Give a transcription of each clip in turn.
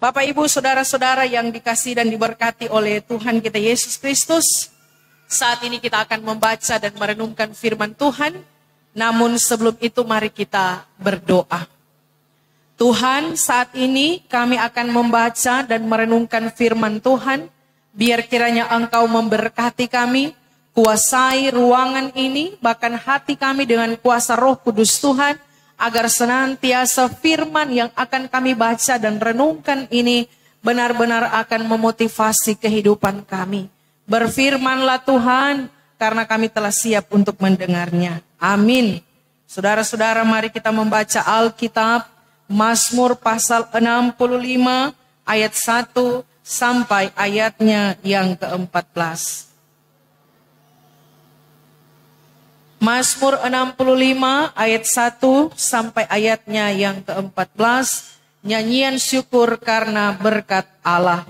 Bapak, Ibu, saudara-saudara yang dikasihi dan diberkati oleh Tuhan kita Yesus Kristus, saat ini kita akan membaca dan merenungkan firman Tuhan. Namun sebelum itu mari kita berdoa. Tuhan, saat ini kami akan membaca dan merenungkan firman Tuhan. Biar kiranya Engkau memberkati kami, kuasai ruangan ini, bahkan hati kami dengan kuasa Roh Kudus Tuhan, agar senantiasa firman yang akan kami baca dan renungkan ini benar-benar akan memotivasi kehidupan kami. Berfirmanlah Tuhan, karena kami telah siap untuk mendengarnya. Amin. Saudara-saudara, mari kita membaca Alkitab, Mazmur pasal 65 ayat 1 sampai ayatnya yang ke-14. Mazmur 65 ayat 1 sampai ayatnya yang ke-14. Nyanyian syukur karena berkat Allah.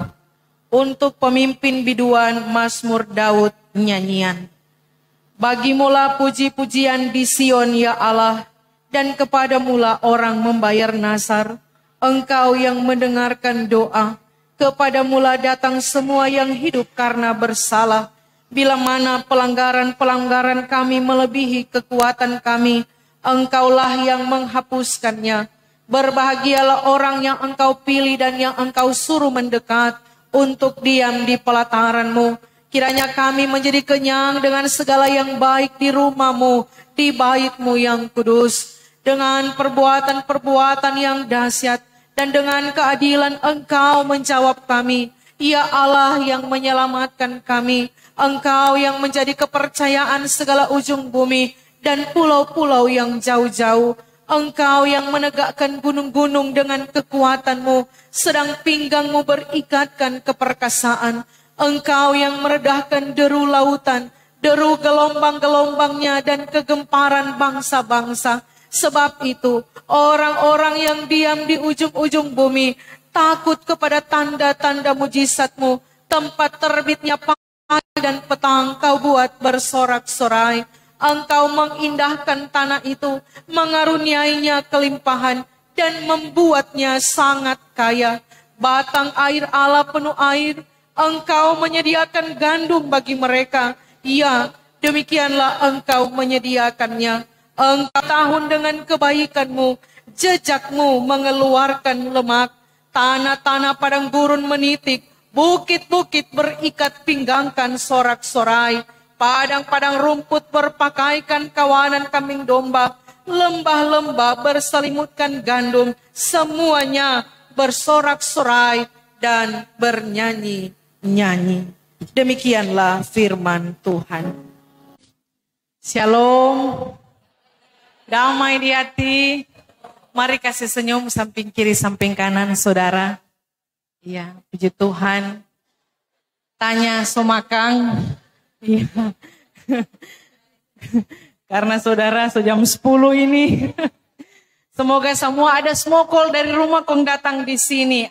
Untuk pemimpin biduan Mazmur Daud nyanyian. Bagimulah puji-pujian di Sion ya Allah, dan kepadamulah orang membayar nazar. Engkau yang mendengarkan doa, kepadamulah datang semua yang hidup karena bersalah. Bila mana pelanggaran-pelanggaran kami melebihi kekuatan kami, Engkaulah yang menghapuskannya. Berbahagialah orang yang Engkau pilih dan yang Engkau suruh mendekat untuk diam di pelataran-Mu. Kiranya kami menjadi kenyang dengan segala yang baik di rumah-Mu, di bait-Mu yang kudus. Dengan perbuatan-perbuatan yang dahsyat dan dengan keadilan Engkau menjawab kami. Ya Allah yang menyelamatkan kami, Engkau yang menjadi kepercayaan segala ujung bumi dan pulau-pulau yang jauh-jauh. Engkau yang menegakkan gunung-gunung dengan kekuatan-Mu, sedang pinggang-Mu berikatkan keperkasaan. Engkau yang meredahkan deru lautan, deru gelombang-gelombangnya dan kegemparan bangsa-bangsa. Sebab itu, orang-orang yang diam di ujung-ujung bumi takut kepada tanda-tanda mujizat-Mu. Tempat terbitnya pagi dan petang Kau buat bersorak-sorai. Engkau mengindahkan tanah itu, mengaruniainya kelimpahan dan membuatnya sangat kaya. Batang air Allah penuh air, Engkau menyediakan gandum bagi mereka. Ya, demikianlah Engkau menyediakannya. Engkau tahun dengan kebaikan-Mu, jejak-Mu mengeluarkan lemak. Tanah-tanah padang gurun menitik, bukit-bukit berikat pinggangkan sorak-sorai. Padang-padang rumput berpakaikan kawanan kambing domba. Lembah-lembah berselimutkan gandum. Semuanya bersorak-sorai dan bernyanyi-nyanyi. Demikianlah firman Tuhan. Shalom. Damai di hati. Mari kasih senyum samping kiri, samping kanan, saudara. Iya, puji Tuhan. Tanya Somakang. Iya. Karena saudara sejam 10 ini. Semoga semua ada smokol dari rumah kong datang di sini.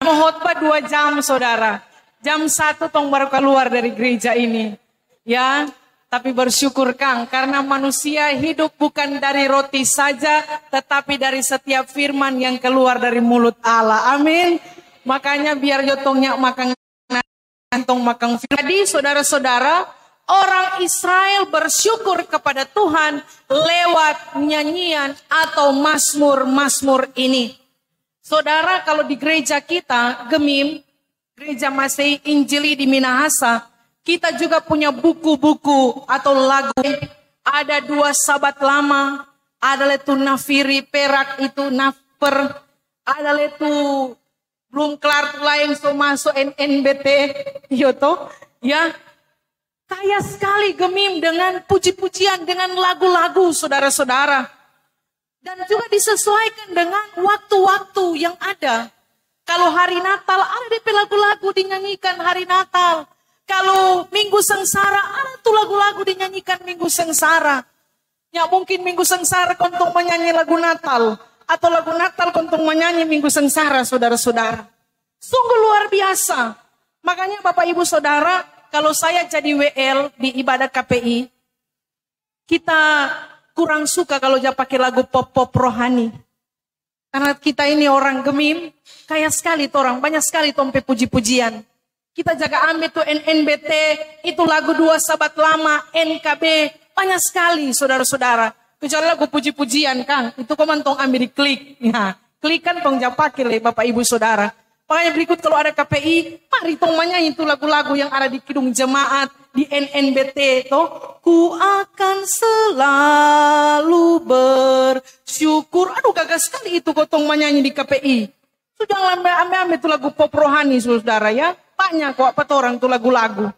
Mau khotbah 2 jam saudara. Jam 1 tong baru keluar dari gereja ini. Ya. Tapi bersyukur Kang, karena manusia hidup bukan dari roti saja, tetapi dari setiap firman yang keluar dari mulut Allah. Amin. Makanya biar jotongnya makan kantong makan firman. Jadi saudara-saudara, orang Israel bersyukur kepada Tuhan lewat nyanyian atau mazmur-mazmur ini. Saudara, kalau di gereja kita, Gemim, gereja Masehi Injili di Minahasa, kita juga punya buku-buku atau lagu. Ada 2 sabat lama. Ada itu nafiri perak itu nafer. Ada itu belum kelar lain so masuk NNBT. Yoto. Ya. Kaya sekali Gemim dengan puji-pujian, dengan lagu-lagu saudara-saudara. Dan juga disesuaikan dengan waktu-waktu yang ada. Kalau hari Natal ada DP lagu-lagu dinyanyikan hari Natal. Kalau Minggu Sengsara, ada tuh lagu-lagu dinyanyikan Minggu Sengsara. Ya mungkin Minggu Sengsara untuk menyanyi lagu Natal. Atau lagu Natal untuk menyanyi Minggu Sengsara, saudara-saudara. Sungguh luar biasa. Makanya Bapak Ibu Saudara, kalau saya jadi WL di ibadah KPI, kita kurang suka kalau dia pakai lagu pop-pop rohani. Karena kita ini orang gemim, kaya sekali tuh orang, banyak sekali tompe puji-pujian. Kita jaga ambil tuh NNBT, itu lagu dua sahabat lama, NKB, banyak sekali saudara-saudara. Kecuali lagu puji-pujian Kang, itu koman tong ambil di klik. Ya, klik kan tong japake le Bapak Ibu Saudara. Makanya berikut kalau ada KPI, mari tong menyanyi itu lagu-lagu yang ada di kidung jemaat, di NNBT itu. Ku akan selalu bersyukur. Aduh gagah sekali itu kotong menyanyi di KPI. Sudah ambil itu lagu pop rohani saudara ya. Banyak kok apa orang itu lagu-lagu.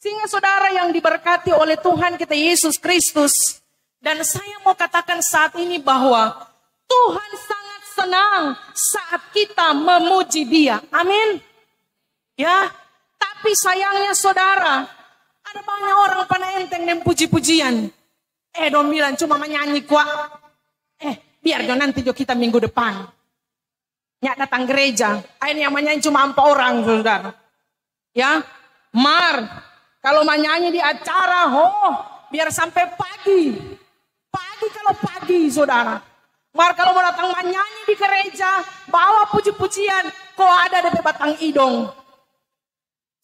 Sehingga saudara yang diberkati oleh Tuhan kita Yesus Kristus. Dan saya mau katakan saat ini bahwa Tuhan sangat senang saat kita memuji Dia. Amin. Ya, tapi sayangnya saudara, ada banyak orang pada enteng dan puji-pujian. Dong bilang cuma menyanyi kuat. Biar dong nanti jo kita minggu depan. Nyak datang gereja. Ini yang menyanyi cuma 4 orang saudara. Ya, kalau menyanyi di acara, biar sampai pagi. Pagi kalau pagi saudara. Kalau mau datang menyanyi di gereja, bawa puji-pujian, kok ada di batang idong.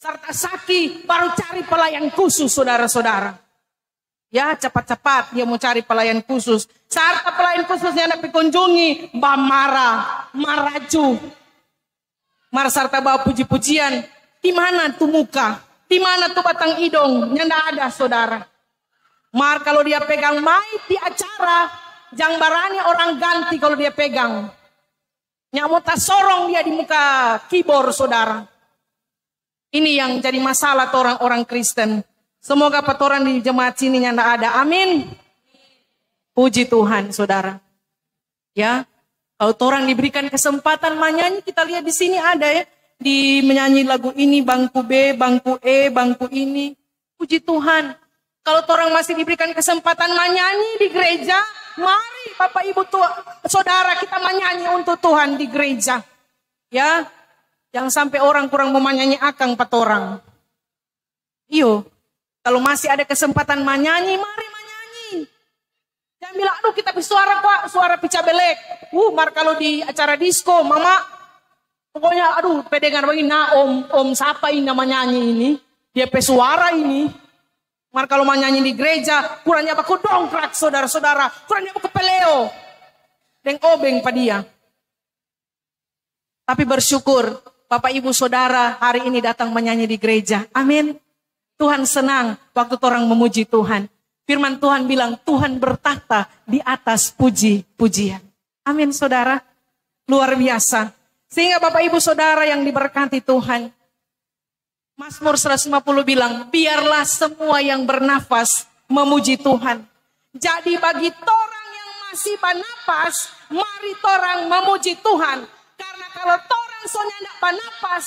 Serta saki, baru cari pelayan khusus saudara-saudara. Ya cepat-cepat dia mau cari pelayan khusus. Serta pelayan khususnya nak dikunjungi, maraju. Serta bawa puji-pujian. Di mana tuh muka? Di mana tuh batang idong? Nggak ada saudara. Kalau dia pegang mic di acara, jangan barani orang ganti kalau dia pegang. Nyamuk tak sorong dia di muka keyboard saudara. Ini yang jadi masalah orang-orang Kristen. Semoga patoran di jemaat sini yang ada. Amin. Puji Tuhan saudara. Ya, kalau orang diberikan kesempatan menyanyi, kita lihat di sini ada ya. Di menyanyi lagu ini, bangku B, bangku E, bangku ini. Puji Tuhan. Kalau orang masih diberikan kesempatan menyanyi di gereja, mari Bapak Ibu Saudara kita menyanyi untuk Tuhan di gereja. Ya, jangan sampai orang kurang mau menyanyi akang patorang. Iyo, kalau masih ada kesempatan menyanyi, mari menyanyi. Jangan bilang, aduh kita bersuara kok, suara pica belek. Kalau di acara disco, mama, pokoknya aduh pedengan begini, om siapa ini namanya nyanyi ini, dia pesuara ini. Kalau menyanyi di gereja, kurangnya baku dongkrak saudara-saudara, kurangnya baku peleo. Deng obeng pa dia. Tapi bersyukur, Bapak Ibu Saudara hari ini datang menyanyi di gereja. Amin. Tuhan senang waktu orang memuji Tuhan. Firman Tuhan bilang, Tuhan bertahta di atas puji-pujian. Amin saudara. Luar biasa. Sehingga Bapak Ibu Saudara yang diberkati Tuhan. Mazmur 150 bilang, biarlah semua yang bernafas memuji Tuhan. Jadi bagi torang yang masih bernapas, mari torang memuji Tuhan. Karena kalau torang soalnya tidak bernapas,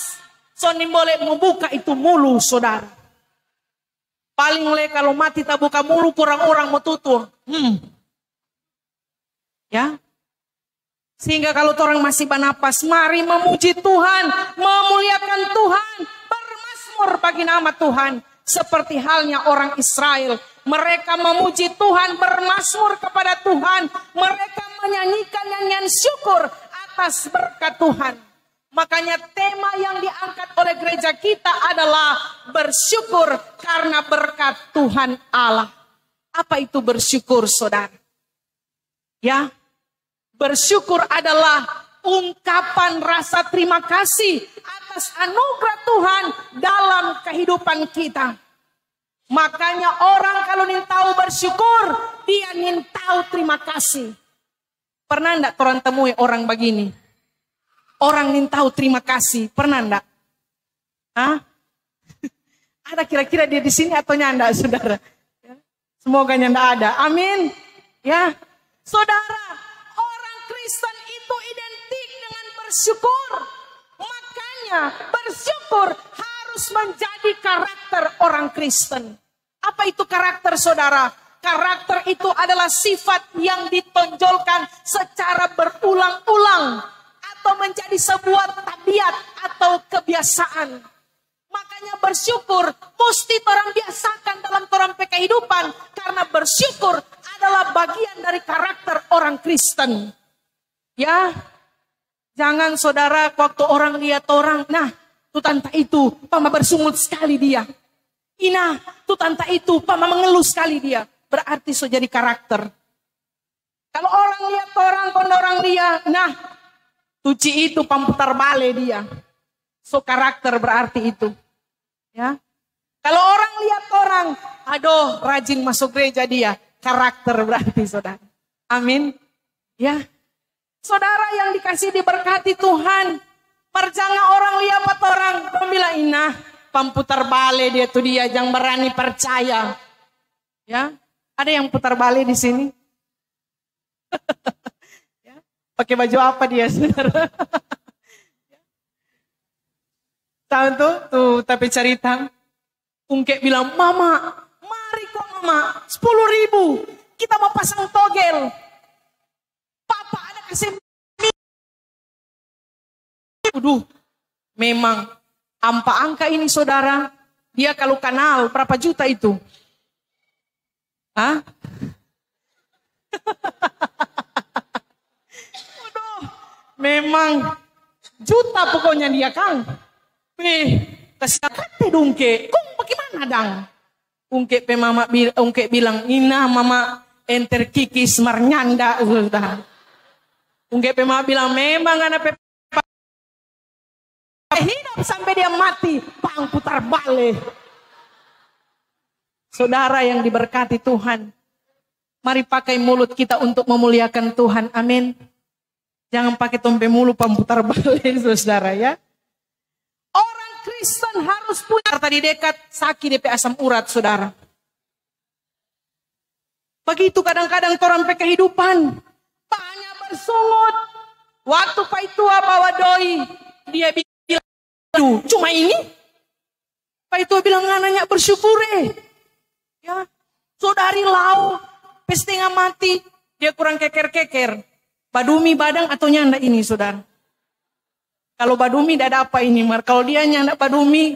soalnya boleh membuka itu mulu saudara. Paling kalau mati tak buka mulu, kurang orang mau tutup. Ya. Sehingga kalau torang masih bernapas, mari memuji Tuhan, memuliakan Tuhan. Bagi nama Tuhan, seperti halnya orang Israel, mereka memuji Tuhan, bermazmur kepada Tuhan, mereka menyanyikan nyanyian syukur atas berkat Tuhan. Makanya tema yang diangkat oleh gereja kita adalah bersyukur karena berkat Tuhan Allah. Apa itu bersyukur saudara? Ya, bersyukur adalah ungkapan rasa terima kasih atas anugerah Tuhan dalam kehidupan kita. Makanya orang kalau ingin tahu bersyukur, dia ingin tahu terima kasih. Pernah enggak orang temui orang begini? Orang ingin tahu terima kasih, pernah enggak? Ada kira-kira dia di sini atau nyanda saudara? Semoga nyanda ada. Amin. Ya, saudara, orang Kristen itu identik dengan bersyukur. Bersyukur harus menjadi karakter orang Kristen. Apa itu karakter saudara? Karakter itu adalah sifat yang ditonjolkan secara berulang-ulang atau menjadi sebuah tabiat atau kebiasaan. Makanya bersyukur mesti orang biasakan dalam orang kehidupan, karena bersyukur adalah bagian dari karakter orang Kristen. Ya, Jangan saudara waktu orang lihat orang, nah tuh tante itu, pama bersungut sekali dia. Ina, tuh tante itu, pama mengeluh sekali dia. Berarti so jadi karakter. Kalau orang lihat orang, kalau orang lihat, nah tuci itu pamputar bale dia. So karakter berarti itu. Ya. Kalau orang lihat orang, aduh rajin masuk gereja dia, karakter berarti saudara. Amin. Ya. Saudara yang dikasih diberkati Tuhan, perjangan orang lihat orang, bilang inah, pamputar bale dia tuh dia, jangan berani percaya. Ya. Ada yang putar bale di sini? Ya. Pakai baju apa dia, saudara? Tahu tuh tapi cerita. Ungkek bilang, mama, mari kok mama, 10.000, kita mau pasang togel. Papa ada kasih. Aduh, memang angka ini saudara, dia kalau kenal berapa juta itu? Hah? Aduh, memang juta pokoknya dia Kang. Kasih kate dungke, kong bagaimana dang? Ungke bilang, ina mama enter kikis marnyanda udah. Ungke mama bilang, memang anak hidup sampai dia mati, pang putar balik. Saudara yang diberkati Tuhan, mari pakai mulut kita untuk memuliakan Tuhan, amin. Jangan pakai tompe mulu pamputar balik, saudara ya. Orang Kristen harus punya harta di dekat, sakit DP asam urat, saudara. Begitu kadang-kadang orang pe kehidupan, banyak bersungut. Waktu Pak Tua bawa doi, dia bilang, cuma ini? Pak Tua bilang, ngananya bersyukur ya, saudari lau, setengah mati, dia kurang keker-keker. Badumi badang atau nyanda ini, saudara. Kalau badumi tidak ada apa ini, Mar. Kalau dia nyanda badumi,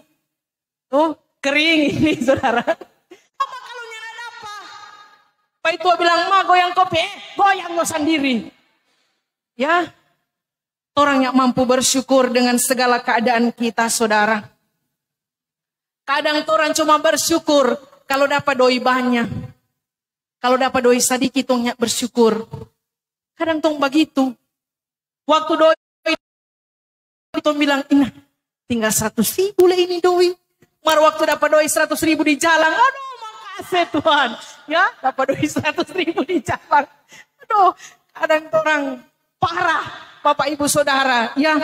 tuh kering ini, saudara. Apa kalau nyanda ada apa? Pak Tua bilang, ma goyang kopi, goyang lo sendiri. Ya, orang yang mampu bersyukur dengan segala keadaan kita, saudara. Kadang orang cuma bersyukur kalau dapat doi banyak. Kalau dapat doi sedikit, tongnya bersyukur. Kadang tong begitu. Waktu doi tong bilang, ina tinggal 100.000 lah ini doi. Mar waktu dapat doi 100.000 di jalan, aduh makasih Tuhan. Ya, dapat doi 100.000 di jalan. Aduh, kadang orang parah, Bapak Ibu Saudara. Ya,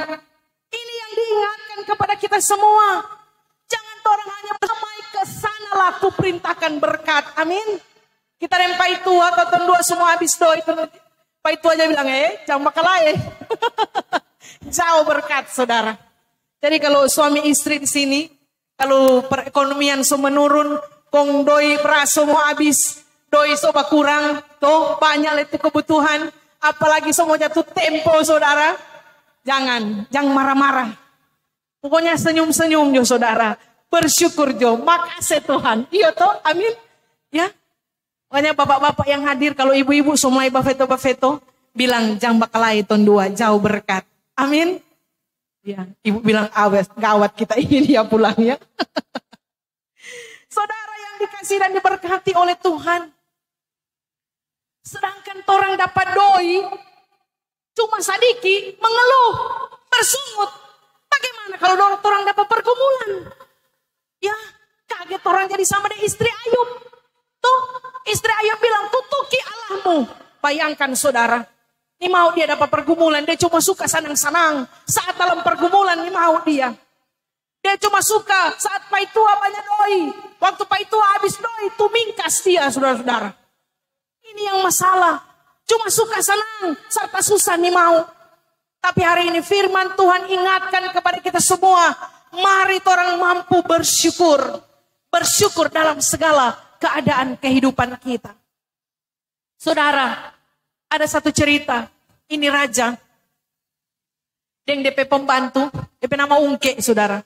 ini yang diingatkan kepada kita semua. Jangan orang hanya bersamai ke sana laku perintahkan berkat. Amin. Kita rempai tua atau dua semua habis doa itu. Pak itu aja bilang, jangan bakal jauh berkat, saudara. Jadi kalau suami istri di sini, kalau perekonomian semua menurun, kong doi beras semua habis, doi soba kurang, tuh banyak itu kebutuhan, apalagi semua jatuh tempo, saudara. Jangan marah-marah. Pokoknya senyum-senyum jo, saudara. Bersyukur jo, makasih Tuhan. Iya toh, amin. Ya. Makanya bapak-bapak yang hadir, kalau ibu-ibu semua bafeto-bafeto, bilang jangan bakalai ton 2, jauh berkat. Amin. Ya, ibu bilang awes, gawat kita ini dia pulang ya. Saudara yang dikasih dan diberkati oleh Tuhan. Sedangkan orang dapat doi, cuma sadiki, mengeluh, bersungut. Bagaimana kalau orang dapat pergumulan? Ya, kaget orang jadi sama dengan istri Ayub. Tuh, istri Ayub bilang, kutuki Allahmu. Bayangkan saudara, ini mau dia dapat pergumulan, dia cuma suka senang-senang. Saat dalam pergumulan, ini mau dia. Dia cuma suka saat Pak Tua banyak doi. Waktu Pak Tua habis doi, itu mingkas dia, saudara-saudara. Ini yang masalah. Cuma suka senang, serta susah nih mau. Tapi hari ini firman Tuhan ingatkan kepada kita semua. Mari orang mampu bersyukur. Bersyukur dalam segala keadaan kehidupan kita. Saudara, ada satu cerita. Ini raja. Yang DP pembantu, DP nama Ungke, saudara.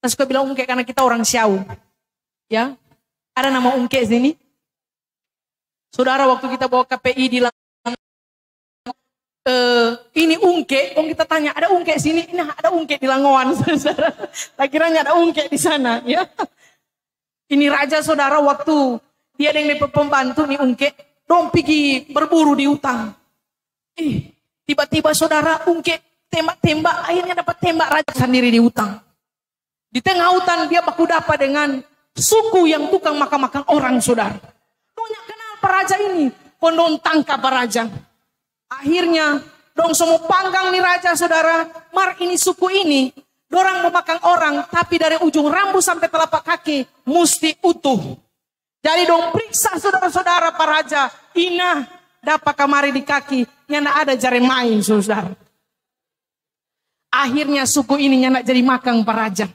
Saya suka bilang Ungke karena kita orang Siau. Ya, ada nama Ungke sini. Saudara, waktu kita bawa KPI di ini ungke, kita tanya ada ungke sini, nah ada ungke di Langoan, saudara. Tak kiranya ada ungke di sana, ya. Ini raja saudara waktu dia dengan pembantu nih ungke, dong pergi berburu di hutan. Tiba-tiba saudara ungke tembak-tembak, akhirnya dapat tembak raja sendiri di hutan. Di tengah hutan dia baku dapat dengan suku yang tukang makan-makan orang saudara. Nyonya kenal raja ini, kondon tangkap raja. Akhirnya dong semua panggang nih raja saudara, mar ini suku ini, dorang mau makan orang, tapi dari ujung rambut sampai telapak kaki mesti utuh. Jadi dong periksa saudara-saudara pak raja, ina dapat kamari di kaki, nyana ada jari main saudara. Akhirnya suku ini nyana jadi makan pak raja.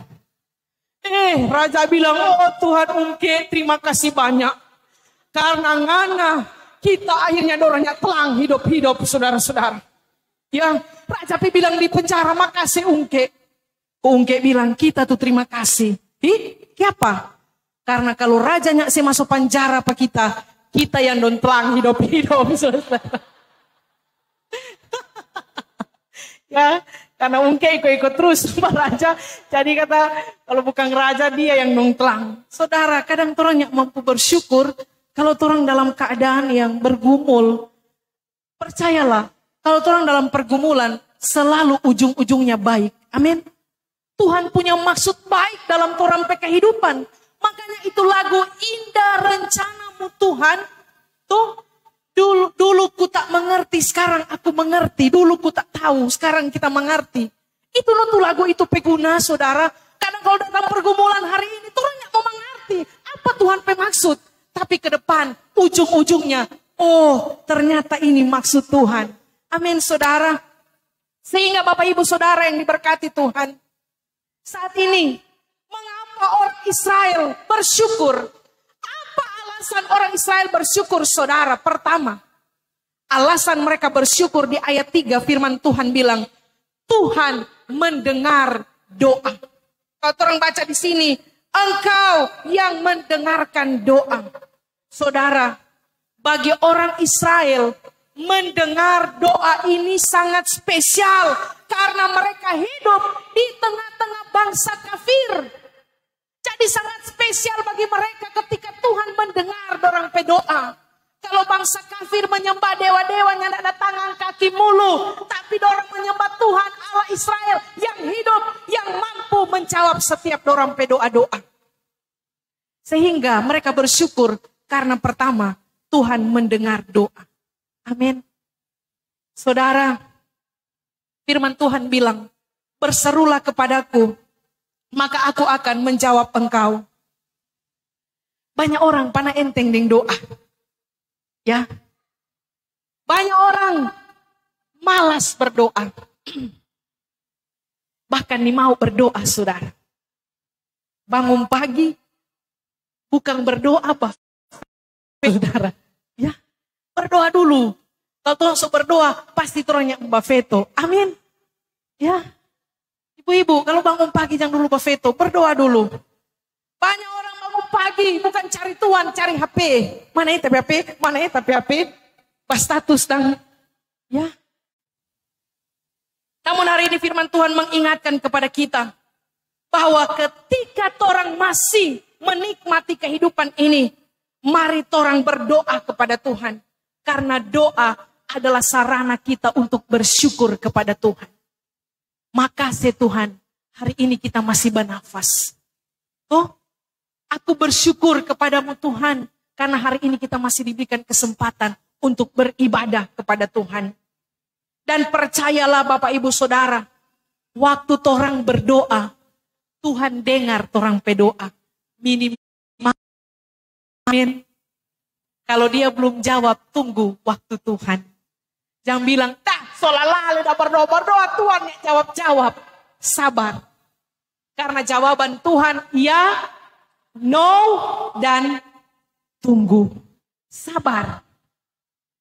Raja bilang, oh Tuhan ungke terima kasih banyak. Karena ngana kita akhirnya dorangnya telang hidup-hidup saudara-saudara. Ya, Raja Pi bilang di penjara makasih ungke. Ungke bilang kita tuh terima kasih. Kenapa? Karena kalau rajanya saya masuk penjara apa kita yang don telang hidup-hidup saudara. Ya, karena ungke ikut-ikut terus sama raja. Jadi kata kalau bukan raja dia yang don telang. Saudara, kadang orang yang mampu bersyukur. Kalau orang dalam keadaan yang bergumul, percayalah, kalau orang dalam pergumulan, selalu ujung-ujungnya baik. Amin. Tuhan punya maksud baik dalam orang kehidupan. Makanya itu lagu Indah Rencanamu Tuhan. Tuh, dulu ku tak mengerti, sekarang aku mengerti. Dulu ku tak tahu, sekarang kita mengerti. Itu tuh lagu itu peguna saudara. Kadang kalau dalam pergumulan hari ini, orang yang mau mengerti apa Tuhan maksud. Tapi ke depan, ujung-ujungnya, oh ternyata ini maksud Tuhan. Amin saudara. Sehingga Bapak Ibu Saudara yang diberkati Tuhan. Saat ini, mengapa orang Israel bersyukur? Apa alasan orang Israel bersyukur saudara? Pertama, alasan mereka bersyukur di ayat 3 firman Tuhan bilang, Tuhan mendengar doa. Kalau orang baca di sini, Engkau yang mendengarkan doa. Saudara, bagi orang Israel, mendengar doa ini sangat spesial. Karena mereka hidup di tengah-tengah bangsa kafir. Jadi sangat spesial bagi mereka ketika Tuhan mendengar dorang berdoa. Kalau bangsa kafir menyembah dewa-dewanya tidak ada tangan kaki mulu. Tapi dorang menyembah Tuhan Allah Israel yang hidup, yang mampu menjawab setiap dorang berdoa-doa. Sehingga mereka bersyukur karena pertama Tuhan mendengar doa. Amin. Saudara, firman Tuhan bilang, berserulah kepadaku, maka aku akan menjawab engkau. Banyak orang pana enteng deng doa. Ya, banyak orang malas berdoa. Bahkan nih mau berdoa saudara. Bangun pagi, bukan berdoa apa? Saudara, ya berdoa dulu. Kalau Tuhan berdoa, pasti Tuhan yang veto. Amin. Ya, ibu-ibu kalau bangun pagi jangan dulu veto, berdoa dulu. Banyak orang bangun pagi bukan cari Tuhan, cari HP. Mana itu HP? Mana itu HP? Pas status dan ya. Namun hari ini firman Tuhan mengingatkan kepada kita bahwa ketika orang masih menikmati kehidupan ini, mari orang berdoa kepada Tuhan. Karena doa adalah sarana kita untuk bersyukur kepada Tuhan. Makasih Tuhan, hari ini kita masih bernafas. Oh, aku bersyukur kepadamu Tuhan, karena hari ini kita masih diberikan kesempatan untuk beribadah kepada Tuhan. Dan percayalah Bapak Ibu Saudara, waktu orang berdoa, Tuhan dengar orang berdoa. Minimal, amin. Kalau dia belum jawab, tunggu waktu Tuhan. Jangan bilang, seolah-olah udah berdoa Tuhan yang jawab-jawab. Sabar. Karena jawaban Tuhan, ya, no, dan tunggu. Sabar.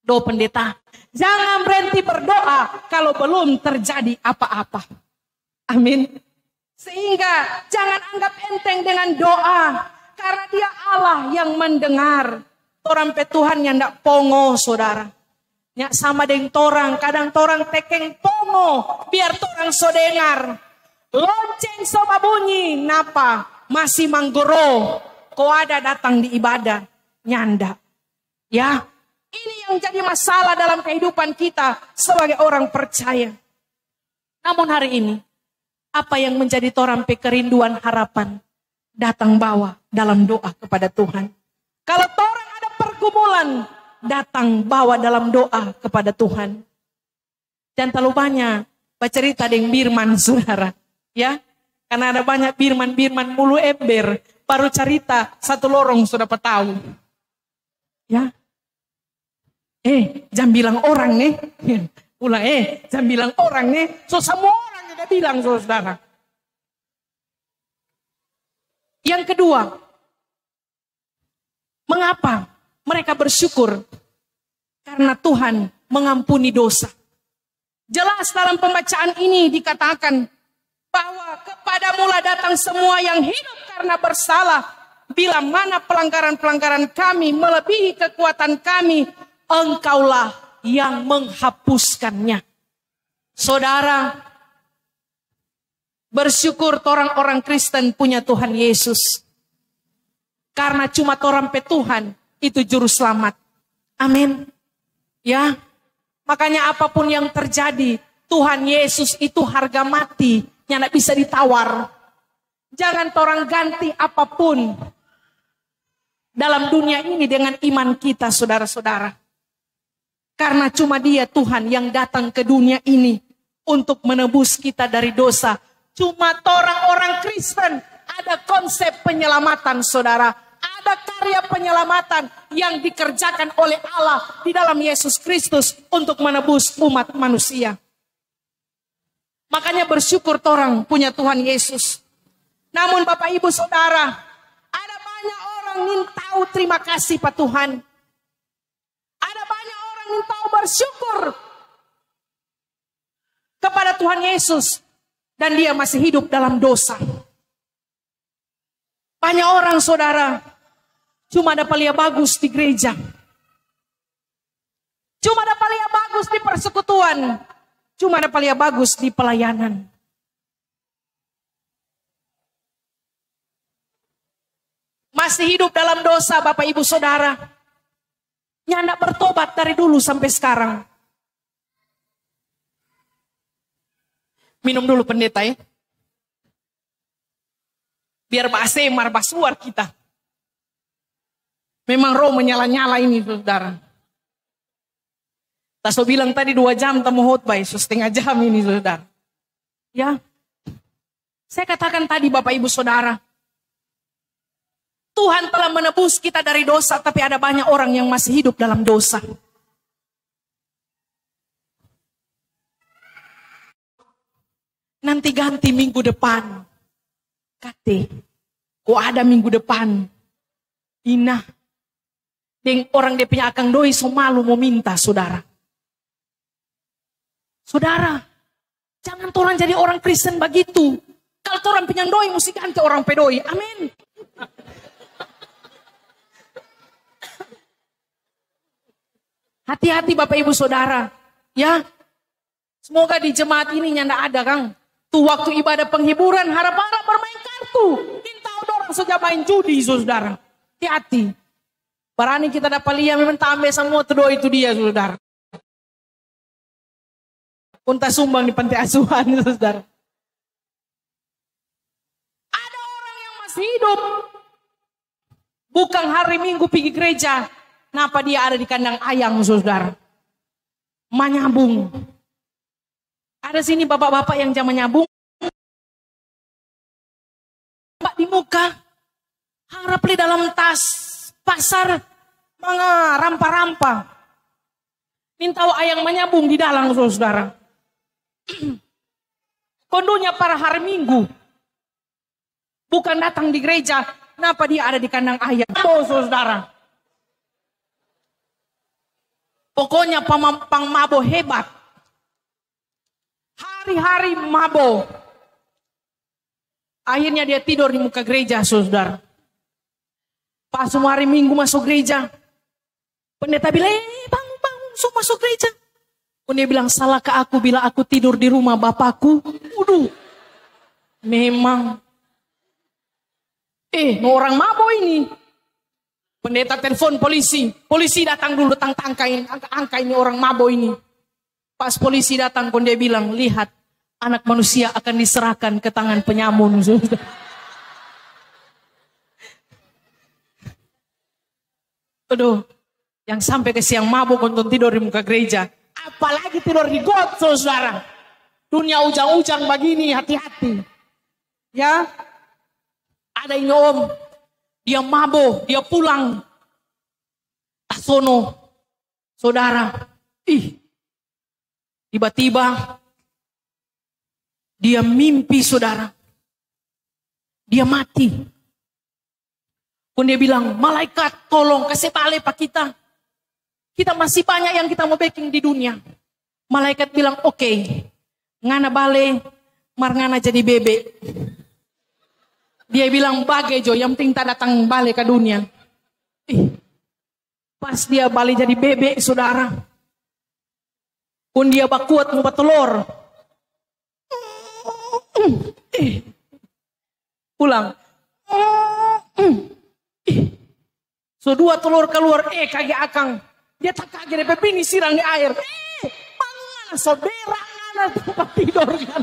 Doa pendeta, jangan berhenti berdoa kalau belum terjadi apa-apa. Amin. Sehingga jangan anggap enteng dengan doa. Karena dia Allah yang mendengar. Orang Tuhan yang tidak pongo saudara. Nya sama dengan torang, kadang torang tekeng pongo, biar torang so dengar. Lonceng sama bunyi, napa? Masih manggoro, kok ada datang di ibadah, nyanda. Ya, ini yang jadi masalah dalam kehidupan kita sebagai orang percaya. Namun hari ini, apa yang menjadi torang kerinduan harapan, datang bawa dalam doa kepada Tuhan. Kalau torang ada pergumulan, datang bawa dalam doa kepada Tuhan. Jangan terlalu banyak bercerita dengan firman, saudara. Ya, karena ada banyak firman mulu ember, baru cerita satu lorong sudah tahu. Ya, jangan bilang orang nih. Ulang, jangan bilang orang nih. So semua orang udah bilang, saudara. Yang kedua, mengapa mereka bersyukur? Karena Tuhan mengampuni dosa. Jelas dalam pembacaan ini dikatakan bahwa kepadamulah datang semua yang hidup karena bersalah. Bila mana pelanggaran-pelanggaran kami melebihi kekuatan kami, Engkaulah yang menghapuskannya. Saudara, bersyukur orang-orang Kristen punya Tuhan Yesus. Karena cuma orang pe Tuhan itu juru selamat. Amin. Ya, makanya apapun yang terjadi, Tuhan Yesus itu harga mati yang tidak bisa ditawar. Jangan orang ganti apapun dalam dunia ini dengan iman kita, saudara-saudara. Karena cuma Dia Tuhan yang datang ke dunia ini untuk menebus kita dari dosa. Cuma orang-orang Kristen ada konsep penyelamatan, saudara. Ada karya penyelamatan yang dikerjakan oleh Allah di dalam Yesus Kristus untuk menebus umat manusia. Makanya bersyukur orang punya Tuhan Yesus. Namun Bapak Ibu Saudara, ada banyak orang yang tahu terima kasih Pak Tuhan. Ada banyak orang yang tahu bersyukur kepada Tuhan Yesus. Dan dia masih hidup dalam dosa. Banyak orang, saudara, cuma dapat lihat bagus di gereja. Cuma dapat lihat bagus di persekutuan. Cuma dapat lihat bagus di pelayanan. Masih hidup dalam dosa, Bapak Ibu Saudara. Yang tidak bertobat dari dulu sampai sekarang. Minum dulu pendeta ya. Biar basemar basuar kita. Memang roh menyala-nyala ini, saudara. Taso bilang tadi 2 jam tamu khotbah, setengah jam ini, saudara. Ya. Saya katakan tadi Bapak Ibu Saudara. Tuhan telah menebus kita dari dosa, tapi ada banyak orang yang masih hidup dalam dosa. Nanti ganti minggu depan. Kate, kok ada minggu depan? Inah. Deng orang dia punya akang doi so malu mau minta, saudara. Saudara, jangan orang jadi orang Kristen begitu. Kalau orang punya doi, mesti ganti orang pedoi. Amin. Hati-hati Bapak Ibu Saudara. Ya. Semoga di jemaat ini nyanda ada, Kang. Tuh waktu ibadah penghiburan, harap-harap bermain kartu. Minta orang saja main judi, saudara. Hati-hati. Barani kita dapat lihat memang tambah semua tuh itu dia, saudara. Unta sumbang di pantai asuhan, saudara. Ada orang yang masih hidup. Bukan hari Minggu pergi gereja. Kenapa dia ada di kandang ayam, saudara? Menyambung. Ada sini bapak-bapak yang jam menyambung. Bapak di muka. Harap di dalam tas. Pasar. Mga rampa-rampa. Minta ayam menyambung di dalam, saudara. Kondonya para hari Minggu. Bukan datang di gereja. Kenapa dia ada di kandang ayam? Oh, saudara. Pokoknya pang mabo hebat. Hari-hari mabo. Akhirnya dia tidur di muka gereja, saudara. Pas semua hari Minggu masuk gereja. Pendeta bilang, bangun, langsung masuk gereja. Pun dia bilang, salahkah aku bila aku tidur di rumah bapakku? Waduh, memang. Orang mabok ini. Pendeta telepon polisi. Polisi datang dulu, angka ini orang mabok ini. Pas polisi datang, pun dia bilang, lihat, anak manusia akan diserahkan ke tangan penyamun. Aduh, yang sampai ke siang mabuk untuk tidur di muka gereja. Apalagi tidur di got, saudara. Dunia ujang-ujang begini, hati-hati. Ya, ada ini om, dia mabuk, dia pulang. Sono, saudara. Tiba-tiba, dia mimpi, saudara. Dia mati. Pun dia bilang, malaikat tolong kasih balik pak kita. Kita masih banyak yang kita mau backing di dunia. Malaikat bilang, oke, ngana bale, ngana jadi bebek. Dia bilang, bagai jo, yang penting tak datang balik ke dunia. Pas dia balik jadi bebek, saudara. Pun dia bakuat mau telur. Pulang. So dua telur keluar, kagak akang. Dia tak kaget, dia ini sirang di air. Mana soberak, tempat tidur kan.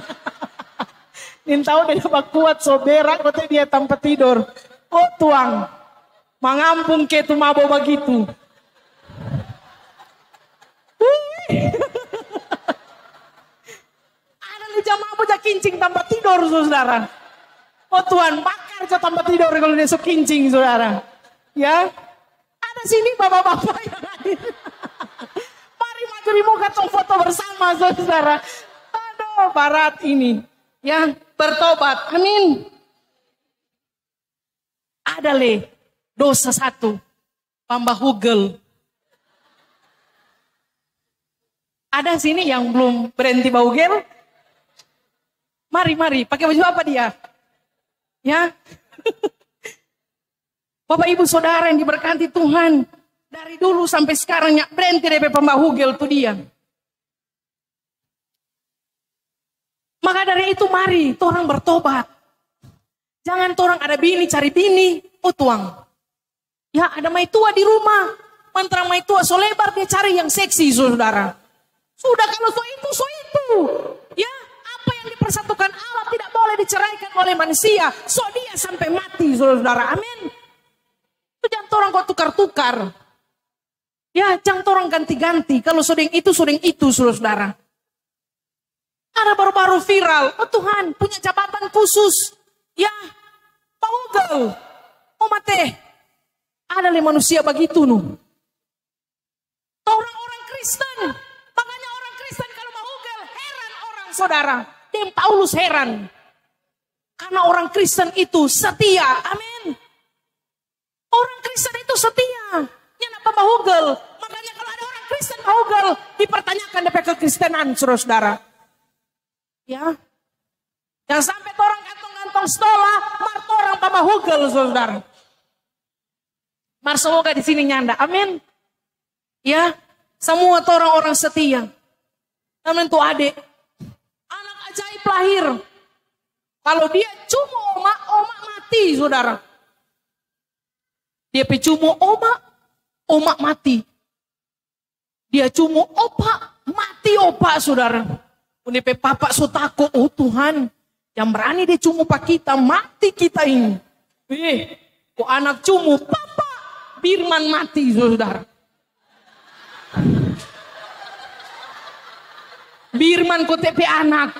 Nin tahu dia dapat kuat soberak, kata dia tempat tidur. Oh tuang, mengampung ke tu mabok begitu. Ada nih jam mabok jak kincing tempat tidur, saudara. Oh Tuhan, bakar ke tempat tidur kalau dia sok kincing, saudara. Ya, ada sini bapak-bapak yang hadir. Mari maju di muka tong foto bersama, saudara. Aduh, barat ini. Ya, bertobat. Amin. Ada dosa satu. Pambah hugel. Ada sini yang belum berhenti bau gel. Mari. Pakai baju apa dia? Ya. Bapak ibu saudara yang diberkati Tuhan. Dari dulu sampai sekarang nyak berhenti dari pembahugel itu dia. Maka dari itu mari orang bertobat. Jangan orang ada bini cari bini. Oh tuang. Ya ada maitua di rumah. Mantra maitua so lebar dia cari yang seksi saudara. Sudah kalau so itu. Ya apa yang dipersatukan Allah tidak boleh diceraikan oleh manusia. So dia sampai mati saudara. Amin. Itu jangan orang kau tukar-tukar. Ya jangan orang ganti-ganti. Kalau sodeng itu saudara. Ada baru-baru viral. Oh Tuhan punya jabatan khusus. Ya pahugel. Oh mate. Ada manusia begitu nu. Orang-orang Kristen. Makanya orang Kristen kalau pahugel heran orang saudara. Dan Paulus heran. Karena orang Kristen itu setia. Amin. Orang Kristen itu setia. Yang apa pahugel. Makanya kalau ada orang Kristen pahugel. Dipertanyakan DP kekristenan saudara. Ya. Yang sampai orang kantong-kantong stola. Mart orang pahugel saudara. Mar semoga di sini nyanda. Amin. Ya. Semua orang-orang setia. Amin tuh adik. Anak ajaib lahir. Kalau dia cuma omak mati saudara. Dia pecumu omak mati. Dia cuma opak mati opak saudara. Dia pe papa so takut. Oh Tuhan. Yang berani dia cuma pak kita. Mati kita ini. Kok anak cuma papa. Birman mati saudara. Birman kok tepe anak.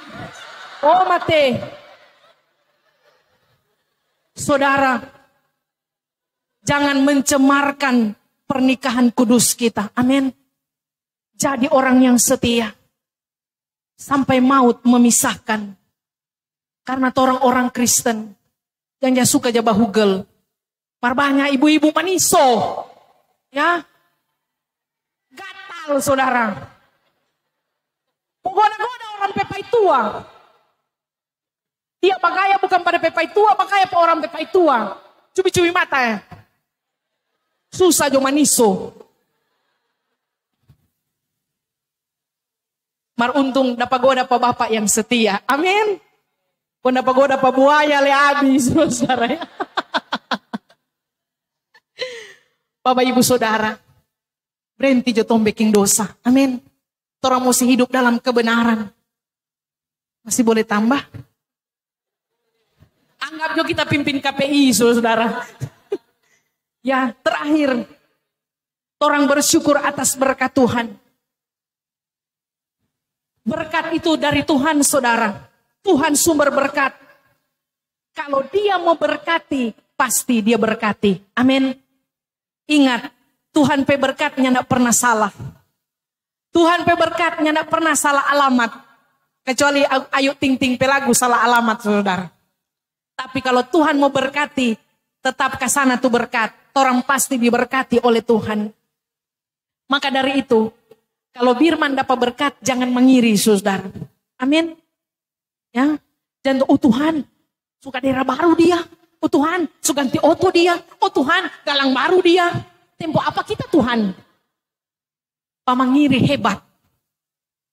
Oh mati. Saudara. Jangan mencemarkan pernikahan kudus kita. Amin. Jadi orang yang setia. Sampai maut memisahkan. Karena orang-orang Kristen. Yang dia suka jabah hugel. Marbanya ibu-ibu maniso. Ya. Gatal saudara. Goda-goda orang pepai tua. Dia bagaya bukan pada pepai tua. Bagaya pada orang pepai tua. Cubi-cubi mata ya. Susah jo maniso. Mar untung dapat goda pa bapak yang setia. Amin. Kung dapat goda pa buaya le habis, saudara ya. Bapak ibu saudara, berhenti jo tong bikin dosa. Amin. Orang mesti hidup dalam kebenaran. Masih boleh tambah? Anggap jo kita pimpin KPI, saudara. Ya, terakhir. Orang bersyukur atas berkat Tuhan. Berkat itu dari Tuhan, saudara. Tuhan sumber berkat. Kalau dia mau berkati, pasti dia berkati. Amin. Ingat, Tuhan pe berkatnya tidak pernah salah. Tuhan pe berkatnya tidak pernah salah alamat. Kecuali Ayu Ting Ting pe lagu salah alamat, saudara. Tapi kalau Tuhan mau berkati, tetap ke sana tuh berkat. Orang pasti diberkati oleh Tuhan. Maka dari itu, kalau Birman dapat berkat, jangan mengiri, saudara. Amin. Ya, jangan oh Tuhan, suka daerah baru dia. Oh Tuhan, suka ganti oto dia. Oh Tuhan, galang baru dia. Tempo apa kita Tuhan? Pamangiri hebat.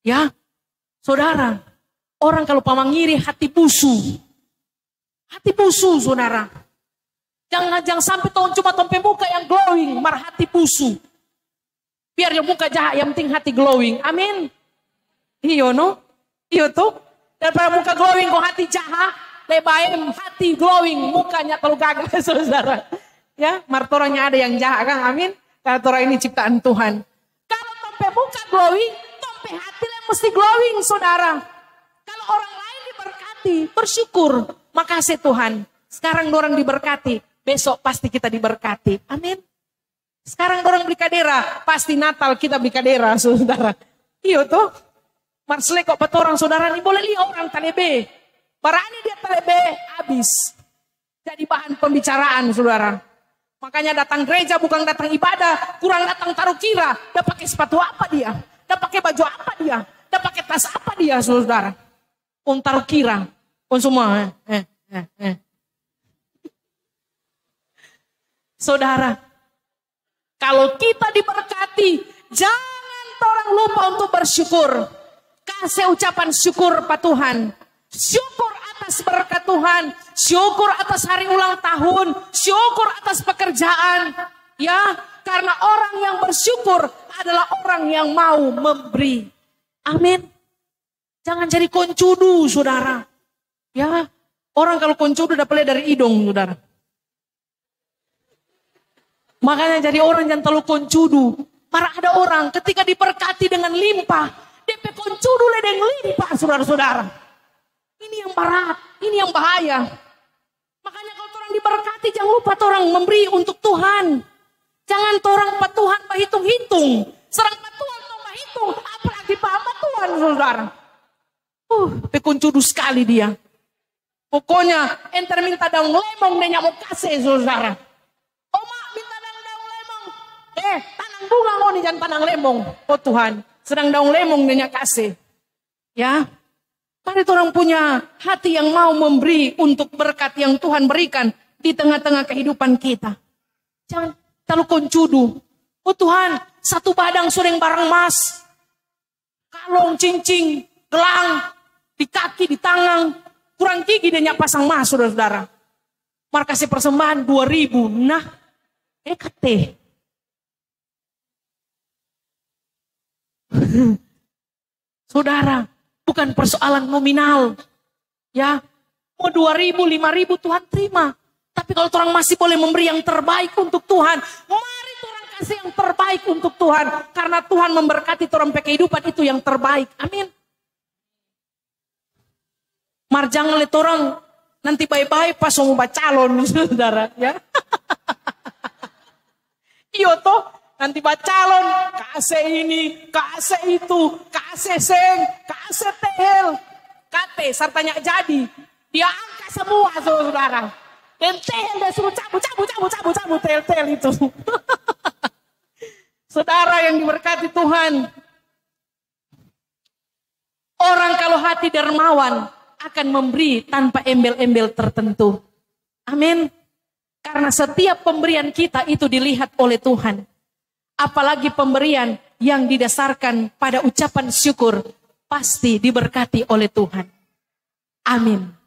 Ya, saudara. Orang kalau pamangiri hati busu. Hati busu, saudara. Jangan sampai tahun cuma tompe muka yang glowing, mar hati busu. Biar yang muka jahat, yang penting hati glowing. Amin. Iyo no? Iyo tuh. Daripada muka glowing kok hati jahat, lebih hati glowing, mukanya terlalu gagal, saudara. Ya, martoranya ada yang jahat kan, amin. Karena torang ini ciptaan Tuhan. Kalau tompe muka glowing, tompe hati mesti glowing, saudara. Kalau orang lain diberkati, bersyukur. Makasih Tuhan. Sekarang orang diberkati, besok pasti kita diberkati. Amin. Sekarang orang beli kadera, pasti Natal kita beli kadera, saudara. Iya tuh. Marsle kok petorang saudara ini boleh lihat orang talebe. Barani dia talebe, habis. Jadi bahan pembicaraan, saudara. Makanya datang gereja bukan datang ibadah, kurang datang taruh kira. Dia pakai sepatu apa dia? Dia pakai baju apa dia? Dia pakai tas apa dia, saudara? Taruh kira. Semua. Saudara, kalau kita diberkati, jangan orang lupa untuk bersyukur. Kasih ucapan syukur Pak Tuhan. Syukur atas berkat Tuhan. Syukur atas hari ulang tahun. Syukur atas pekerjaan. Ya, karena orang yang bersyukur adalah orang yang mau memberi. Amin. Jangan jadi koncudu, saudara. Ya, orang kalau koncudu dapat lihat dari hidung, saudara. Makanya jadi orang yang terlalu koncudu. Para ada orang ketika diberkati dengan limpah, DP koncudu ledeng limpah, saudara-saudara. Ini yang berat, ini yang bahaya. Makanya kalau orang diberkati, jangan lupa orang memberi untuk Tuhan. Jangan orang Pak Tuhan hitung-hitung. Serang Pak Tuhan mau hitung, apalagi Pak Tuhan, saudara. Pekuncudu sekali dia. Pokoknya enter minta daun lemong dia mau kasih, saudara. Oma minta daun lemong. Tanang bunga mau nih jangan tanang lemong. Oh Tuhan, sedang daun lemong dia kasih. Ya. Mari orang punya hati yang mau memberi untuk berkat yang Tuhan berikan di tengah-tengah kehidupan kita. Jangan terlalu koncudu. Oh Tuhan, satu badang suring barang emas. Kalong, cincin, gelang, di kaki, di tangan. Kurang gigi dia pasang emas, saudara-saudara. Mar kasih persembahan 2.000. Nah, kate. Saudara, bukan persoalan nominal. Ya, mau 2.000, 5.000 Tuhan terima. Tapi kalau orang masih boleh memberi yang terbaik untuk Tuhan, mari orang kasih yang terbaik untuk Tuhan. Karena Tuhan memberkati orang kehidupan itu yang terbaik. Amin. Mar jangan lihat orang nanti bye-bye pas mau calon, saudara. Ya. Iyo toh, nanti calon, kasih ini, kasih itu, kasih seng, kasih tehel, kate, sartanya jadi. Dia angkat semua, saudara. Dan tehel dia suruh cabut, tehel itu. Saudara yang diberkati Tuhan. Orang kalau hati dermawan akan memberi tanpa embel-embel tertentu. Amin. Karena setiap pemberian kita itu dilihat oleh Tuhan. Apalagi pemberian yang didasarkan pada ucapan syukur. pasti diberkati oleh Tuhan. Amin.